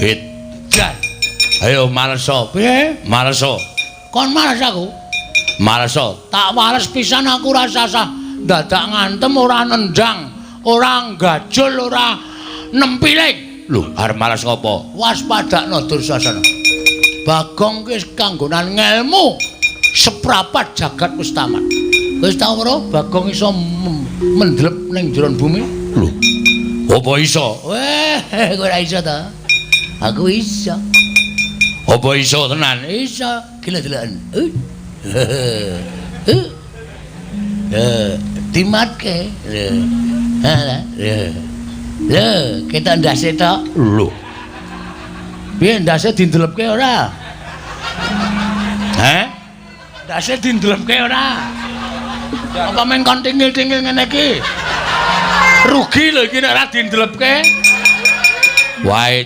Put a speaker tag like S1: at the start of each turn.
S1: Edan. Ayo malesa. Piye? Malesa. Kon males aku. Malesa. Tak males pisan aku rasa dadak ngantem ora nendang, ora gajul, ora nempiling. Lho, arep males ngopo? Waspadakno Dursasana. Bagong wis kanggonan ngelmu seprapat jagat wis tamat. Wis tau ora Bagong iso mendlep ning jero bumi? Lho. Apa iso? Weh, kowe ora iso ta? Aku iso. Apa iso tenan? Iso. Gila-gilaan. Dimatke. Lho, kita ndase tok. Lho. Piye ndase dindelepke ora? Heh? Ndase dindelepke ora? Apa men kon tingil-tingil ngene iki? Rugi lho iki nek ora dindelepke. Wae